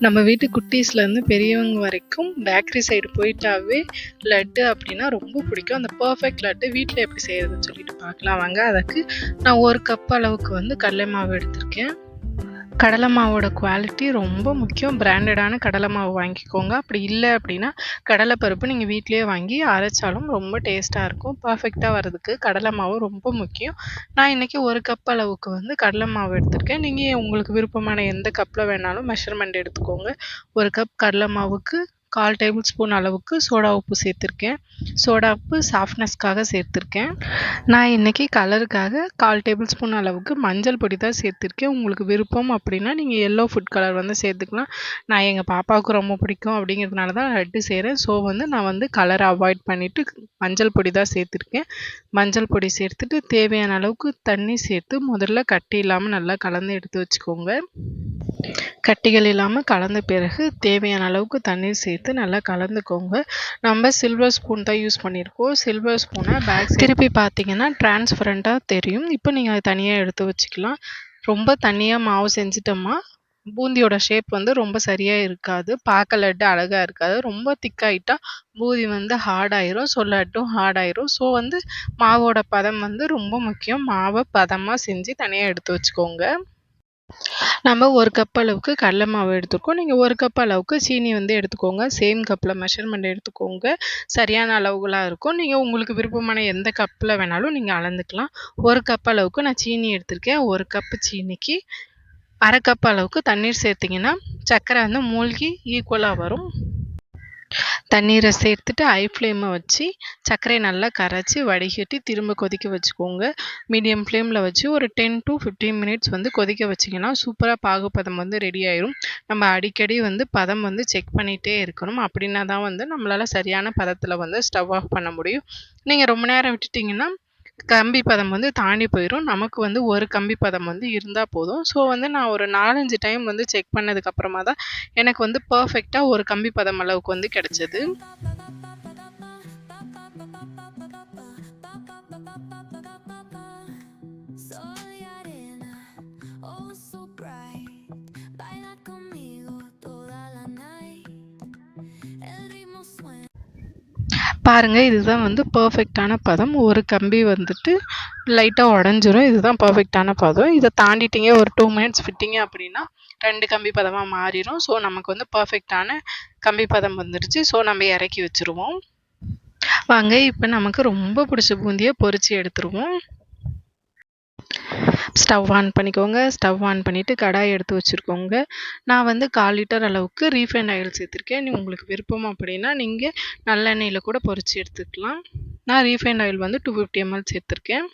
நம்ம வீட்டு குட்டீஸ்லேருந்து பெரியவங்க வரைக்கும் பேக்கரி சைடு போயிட்டாவே லட்டு அப்படின்னா ரொம்ப பிடிக்கும். அந்த பர்ஃபெக்ட் லட்டு வீட்டில் எப்படி செய்கிறதுன்னு சொல்லிட்டு பார்க்கலாம் வாங்க. அதுக்கு நான் 1 கப் அளவுக்கு வந்து கடலை மாவு எடுத்திருக்கேன். கடலை மாவோட குவாலிட்டி ரொம்ப முக்கியம். பிராண்டடான கடலை மாவு வாங்கிக்கோங்க. அப்படி இல்லை அப்படின்னா கடலைப்பருப்பு நீங்கள் வீட்டிலேயே வாங்கி அரைச்சாலும் ரொம்ப டேஸ்ட்டாக இருக்கும். பர்ஃபெக்டாக வர்றதுக்கு கடலை மாவு ரொம்ப முக்கியம். நான் இன்றைக்கி 1 கப் அளவுக்கு வந்து கடலை மாவு எடுத்திருக்கேன். நீங்கள் உங்களுக்கு விருப்பமான எந்த கப்பில் வேணாலும் மெஷர்மெண்ட் எடுத்துக்கோங்க. 1 கப் கடலை மாவுக்கு 1/4 டேபிள் ஸ்பூன் அளவுக்கு சோடா உப்பு சேர்த்துருக்கேன். சோடா உப்பு சாஃப்ட்னஸ்க்காக சேர்த்துருக்கேன். நான் இன்றைக்கி கலருக்காக 1/4 டேபிள் ஸ்பூன் அளவுக்கு மஞ்சள் பொடி தான் சேர்த்துருக்கேன். உங்களுக்கு விருப்பம் அப்படின்னா நீங்கள் எல்லோ ஃபுட் கலர் வந்து சேர்த்துக்கலாம். நான் எங்கள் பாப்பாவுக்கு ரொம்ப பிடிக்கும் அப்படிங்கிறதுனால தான் லட்டு செய்கிறேன். ஸோ வந்து நான் வந்து கலரை அவாய்ட் பண்ணிவிட்டு மஞ்சள் பொடி தான் சேர்த்துருக்கேன். மஞ்சள் பொடி சேர்த்துட்டு தேவையான அளவுக்கு தண்ணி சேர்த்து முதல்ல கட்டி இல்லாமல் நல்லா கலந்து எடுத்து வச்சுக்கோங்க. கட்டிகள் இல்லாமல் கலந்த பிறகு தேவையான அளவுக்கு தண்ணீர் சேர்த்து நல்லா கலந்துக்கோங்க. நம்ம சில்வர் ஸ்பூன் தான் யூஸ் பண்ணியிருக்கோம். சில்வர் ஸ்பூனை பேக் திருப்பி பார்த்தீங்கன்னா டிரான்ஸ்பரண்ட்டாக தெரியும். இப்போ நீங்கள் அதை தனியாக எடுத்து வச்சுக்கலாம். ரொம்ப தண்ணியாக மாவு செஞ்சிட்டோமா பூந்தியோட ஷேப் வந்து ரொம்ப சரியாக இருக்காது. பார்க்க லட்டு அழகாக இருக்காது. ரொம்ப திக்காயிட்டா பூந்தி வந்து ஹார்டாயிரும். ஸோ லட்டும் ஹார்டாயிரும். ஸோ வந்து மாவோட பதம் வந்து ரொம்ப முக்கியம். மாவை பதமாக செஞ்சு தனியாக எடுத்து வச்சுக்கோங்க. நம்ம 1 கப் அளவுக்கு கடலை மாவு எடுத்துருக்கோம். நீங்கள் 1 கப் அளவுக்கு சீனி வந்து எடுத்துக்கோங்க. சேம் கப்பில் மெஷர்மெண்ட் எடுத்துக்கோங்க. சரியான அளவுகளாக இருக்கும். நீங்கள் உங்களுக்கு விருப்பமான எந்த கப்பில் வேணாலும் நீங்கள் அளந்துக்கலாம். 1 கப் அளவுக்கு நான் சீனி எடுத்திருக்கேன். 1 கப்பு சீனிக்கு 1/2 கப் அளவுக்கு தண்ணீர் சேர்த்திங்கன்னா சர்க்கரை வந்து மூழ்கி ஈக்குவலாக வரும். தண்ணீரை சேர்த்துட்டு ஹை ஃப்ளேமை வச்சு சர்க்கரையை நல்லா கரைச்சி வடிகட்டி திரும்ப கொதிக்க வச்சுக்கோங்க. மீடியம் ஃப்ளேமில் வச்சு ஒரு 10 to 15 மினிட்ஸ் வந்து கொதிக்க வச்சிங்கன்னா சூப்பராக பாகுபதம் வந்து ரெடி ஆயிரும். நம்ம அடிக்கடி வந்து பதம் வந்து செக் பண்ணிகிட்டே இருக்கணும். அப்படின்னா தான் வந்து நம்மளால் சரியான பதத்தில் வந்து ஸ்டவ் ஆஃப் பண்ண முடியும். நீங்கள் ரொம்ப நேரம் விட்டுட்டிங்கன்னா கம்பி பதம் வந்து தாண்டி போயிடும். நமக்கு வந்து ஒரு கம்பி பதம் வந்து இருந்தால் போதும். ஸோ வந்து நான் ஒரு 4-5 டைம் வந்து செக் பண்ணதுக்கப்புறமா தான் எனக்கு வந்து பர்ஃபெக்டாக ஒரு கம்பி பதம் அளவுக்கு வந்து கிடச்சிது. பாருங்கள், இதுதான் வந்து பர்ஃபெக்டான பதம். ஒரு கம்பி வந்துட்டு லைட்டாக உடஞ்சிரும். இதுதான் பர்ஃபெக்டான பதம். இதை தாண்டிட்டீங்க ஒரு 2 மினிட்ஸ் விட்டீங்க அப்படின்னா 2 கம்பி பதமாக மாறிடும். ஸோ நமக்கு வந்து பர்ஃபெக்டான கம்பி பதம் வந்துடுச்சு. ஸோ நம்ம இறக்கி வச்சுருவோம். வாங்க, இப்போ நமக்கு ரொம்ப பிடிச்ச பூந்தியை பொரிச்சு எடுத்துருவோம். ஸ்டவ் ஆன் பண்ணிக்கோங்க. ஸ்டவ் ஆன் பண்ணிவிட்டு கடாய் எடுத்து வச்சுருக்கோங்க. நான் வந்து 1/4 லிட்டர் அளவுக்கு ரீஃபைண்ட் ஆயில் சேர்த்துருக்கேன். உங்களுக்கு விருப்பம் அப்படின்னா நீங்கள் நல்லெண்ணெயில் கூட பொரிச்சு எடுத்துக்கலாம். நான் ரீஃபைண்ட் ஆயில் வந்து 250 ml சேர்த்துருக்கேன்.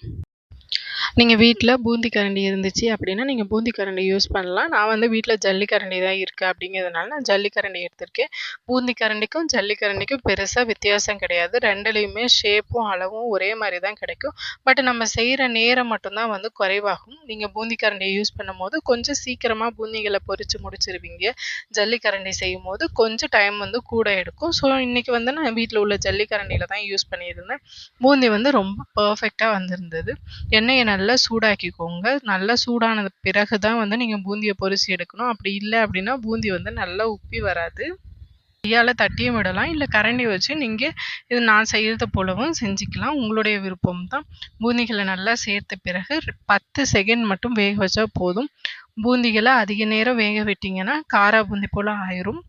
நீங்கள் வீட்டில் பூந்தி கரண்டி இருந்துச்சு அப்படின்னா நீங்கள் பூந்தி கரண்டி யூஸ் பண்ணலாம். நான் வந்து வீட்டில் ஜல்லி கரண்டி தான் இருக்குது அப்படிங்கிறதுனால நான் ஜல்லி கரண்டி எடுத்திருக்கேன். பூந்தி கரண்டிக்கும் ஜல்லி கரண்டிக்கும் பெருசாக வித்தியாசம் கிடையாது. ரெண்டுலேயுமே ஷேப்பும் அளவும் ஒரே மாதிரி தான் கிடைக்கும். பட் நம்ம செய்கிற நேரம் மட்டும்தான் வந்து குறைவாகும். நீங்கள் பூந்தி கரண்டியை யூஸ் பண்ணும்போது கொஞ்சம் சீக்கிரமாக பூந்திகளை பொரித்து முடிச்சிருவீங்க. ஜல்லி கரண்டி செய்யும் போது கொஞ்சம் டைம் வந்து கூட எடுக்கும். ஸோ இன்றைக்கி வந்து நான் வீட்டில் உள்ள ஜல்லி கரண்டியில் தான் யூஸ் பண்ணியிருந்தேன். பூந்தி வந்து ரொம்ப பர்ஃபெக்டாக வந்திருந்தது. எண்ணெயை நல்லா சூடாக்கிக்கோங்க. நல்லா சூடானது பிறகு தான் வந்து நீங்கள் பூந்தியை பொரிச்சு எடுக்கணும். அப்படி இல்லை அப்படின்னா பூந்தி வந்து நல்லா உப்பி வராது. கையால் தட்டியும் விடலாம், இல்லை கரண்டி வச்சு நீங்கள் இது நான் செய்கிறது போலவும் செஞ்சுக்கலாம். உங்களுடைய விருப்பம் தான். பூந்திகளை நல்லா சேர்த்த பிறகு 10 செகண்ட் மட்டும் வேக வச்சா போதும். பூந்திகளை அதிக நேரம் வேக விட்டிங்கன்னா காரா பூந்தி போல் ஆயிரும்.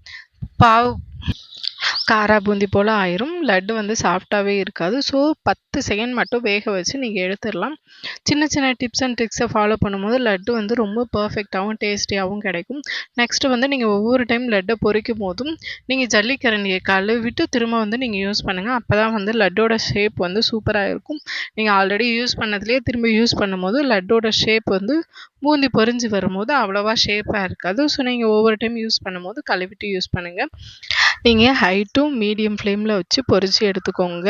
காரா பூந்தி போல் ஆயிரும். லட்டு வந்து சாஃப்டாகவே இருக்காது. ஸோ 10 செகண்ட் மட்டும் வேக வச்சு நீங்கள் எடுத்துடலாம். சின்ன சின்ன டிப்ஸ் அண்ட் ட்ரிக்ஸை ஃபாலோ பண்ணும்போது லட்டு வந்து ரொம்ப பர்ஃபெக்டாகவும் டேஸ்டியாகவும் கிடைக்கும். நெக்ஸ்ட்டு வந்து நீங்கள் ஒவ்வொரு டைம் லட்டை பொரிக்கும் போதும் நீங்கள் ஜல்லிக்கரண்டியை கழுவிட்டு திரும்ப வந்து நீங்கள் யூஸ் பண்ணுங்கள். அப்போ தான் வந்து லட்டோட ஷேப் வந்து சூப்பராக இருக்கும். நீங்கள் ஆல்ரெடி யூஸ் பண்ணதுலேயே திரும்ப யூஸ் பண்ணும்போது லட்டோட ஷேப் வந்து பூந்தி பொரிஞ்சு வரும்போது அவ்வளோவா ஷேப்பாக இருக்காது. ஸோ நீங்கள் ஒவ்வொரு டைம் யூஸ் பண்ணும்போது கழுவிட்டு யூஸ் பண்ணுங்கள். நீங்கள் ஹை டு மீடியம் ஃப்ளேமில் வச்சு பொரிச்சு எடுத்துக்கோங்க.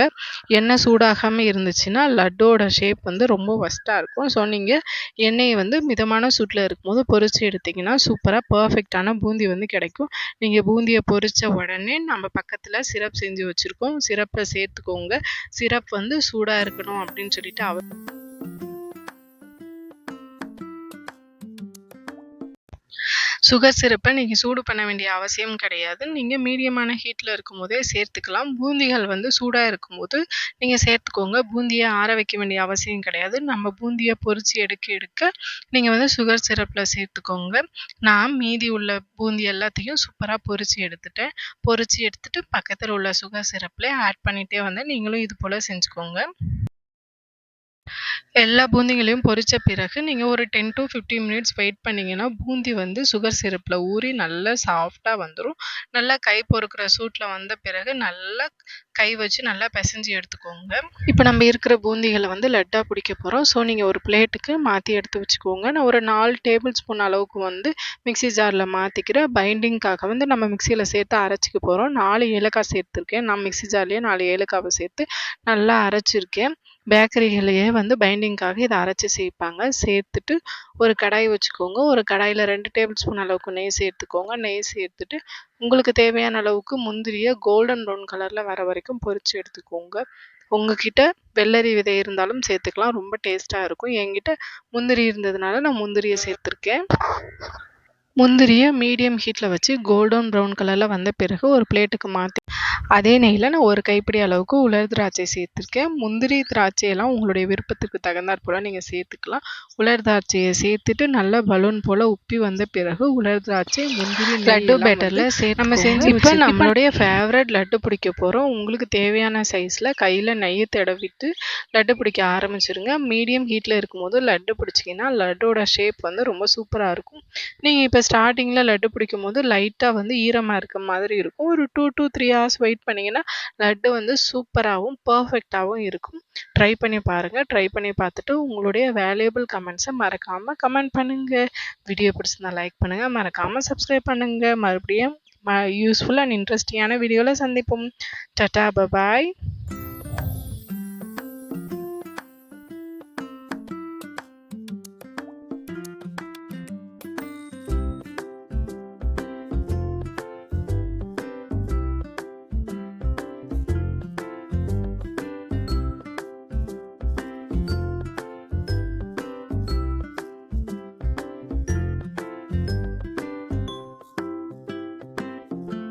எண்ணெய் சூடாகாமல் இருந்துச்சுன்னா லட்டோட ஷேப் வந்து ரொம்ப ஒஸ்ட்டாக இருக்கும். ஸோ நீங்கள் எண்ணெயை வந்து மிதமான சூட்டில் இருக்கும்போது பொரிச்சு எடுத்திங்கன்னா சூப்பராக பர்ஃபெக்டான பூந்தி வந்து கிடைக்கும். நீங்கள் பூந்தியை பொரித்த உடனே நம்ம பக்கத்தில் சிரப் செஞ்சு வச்சுருக்கோம். சிரப்பை சேர்த்துக்கோங்க. சிரப் வந்து சூடாக இருக்கணும் அப்படின்னு சொல்லிட்டு சுகர் சிரப்பை நீங்கள் சூடு பண்ண வேண்டிய அவசியம் கிடையாது. நீங்கள் மீடியமான ஹீட்டில் இருக்கும்போதே சேர்த்துக்கலாம். பூந்திகள் வந்து சூடாக இருக்கும்போது நீங்கள் சேர்த்துக்கோங்க. பூந்தியை ஆற வைக்க வேண்டிய அவசியம் கிடையாது. நம்ம பூந்தியை பொரிச்சு எடுக்க நீங்கள் வந்து சுகர் சிரப்பில் சேர்த்துக்கோங்க. நான் மீதி உள்ள பூந்தி எல்லாத்தையும் சூப்பராக பொரிச்சு எடுத்துட்டு பக்கத்தில் உள்ள சுகர் சிரப்பில் ஆட் பண்ணிகிட்டே வந்து நீங்களும் இது போல் செஞ்சுக்கோங்க. எல்லா பூந்திகளையும் பொரிச்ச பிறகு நீங்கள் ஒரு 10 to 15 மினிட்ஸ் வெயிட் பண்ணிங்கன்னா பூந்தி வந்து சுகர் சிரப்பில் ஊறி நல்லா சாஃப்டாக வந்துடும். நல்லா கை பொறுக்கிற சூட்டில் வந்த பிறகு நல்லா கை வச்சு நல்லா பிசைஞ்சு எடுத்துக்கோங்க. இப்போ நம்ம இருக்கிற பூந்திகளை வந்து லட்டாக பிடிக்க போகிறோம். ஸோ நீங்கள் ஒரு பிளேட்டுக்கு மாற்றி எடுத்து வச்சுக்கோங்க. நான் ஒரு 4 டேபிள் ஸ்பூன் அளவுக்கு வந்து மிக்சி ஜாரில் மாற்றிக்கிறேன். பைண்டிங்காக வந்து நம்ம மிக்சியில் சேர்த்து அரைச்சிக்க போகிறோம். 4 ஏலக்காய் சேர்த்துருக்கேன். நான் மிக்சி ஜார்லேயே 4 ஏலக்காவை சேர்த்து நல்லா அரைச்சிருக்கேன். பேக்கரிகளையே வந்து பைண்டிங்காக இதை அரைச்சி சேர்ப்பாங்க. சேர்த்துட்டு ஒரு கடாய் வச்சுக்கோங்க. ஒரு கடாயில் 2 டேபிள் ஸ்பூன் அளவுக்கு நெய் சேர்த்துக்கோங்க. நெய் சேர்த்துட்டு உங்களுக்கு தேவையான அளவுக்கு முந்திரியை கோல்டன் ப்ரௌன் கலரில் வர வரைக்கும் பொரிச்சு எடுத்துக்கோங்க. உங்ககிட்ட வெள்ளரி விதை இருந்தாலும் சேர்த்துக்கலாம், ரொம்ப டேஸ்ட்டாக இருக்கும். என்கிட்ட முந்திரி இருந்ததுனால நான் முந்திரியை சேர்த்துருக்கேன். முந்திரியை மீடியம் ஹீட்டில் வச்சு கோல்டன் ப்ரௌன் கலரில் வந்த பிறகு ஒரு பிளேட்டுக்கு மாற்றி அதே நெய்யில் நான் ஒரு கைப்பிடி அளவுக்கு உலர் திராட்சை சேர்த்துருக்கேன். முந்திரி திராட்சையெல்லாம் உங்களுடைய விருப்பத்துக்கு தகுந்தாற் போல் நீங்கள் சேர்த்துக்கலாம். உலர் திராட்சையை சேர்த்துட்டு நல்லா பலூன் போல் உப்பி வந்த பிறகு உலர் திராட்சை முந்திரி லட்டு பேட்டரில் நம்ம செஞ்சு இப்போ நம்மளுடைய ஃபேவரட் லட்டு பிடிக்க போகிறோம். உங்களுக்கு தேவையான சைஸில் கையில் நெய்யை தடவிட்டு லட்டு பிடிக்க ஆரம்பிச்சிருங்க. மீடியம் ஹீட்டில் இருக்கும்போது லட்டு பிடிச்சிங்கன்னா லட்டோட ஷேப் வந்து ரொம்ப சூப்பராக இருக்கும். நீங்கள் இப்போ ஸ்டார்டிங்கில் லட்டு பிடிக்கும் போது லைட்டாக வந்து ஈரமாக இருக்க மாதிரி இருக்கும். ஒரு 2 to 3 hours வெயிட் பண்ணிங்கன்னா லட்டு வந்து சூப்பராகவும் பர்ஃபெக்டாகவும் இருக்கும். ட்ரை பண்ணி பாருங்கள். ட்ரை பண்ணி பார்த்துட்டு உங்களுடைய வேல்யூபிள் கமெண்ட்ஸை மறக்காமல் கமெண்ட் பண்ணுங்கள். வீடியோ பிடிச்சிருந்தா லைக் பண்ணுங்கள். மறக்காமல் சப்ஸ்கிரைப் பண்ணுங்கள். மறுபடியும் யூஸ்ஃபுல் அண்ட் இன்ட்ரெஸ்டிங்கான வீடியோவில் சந்திப்போம். டாடா, பபாய்.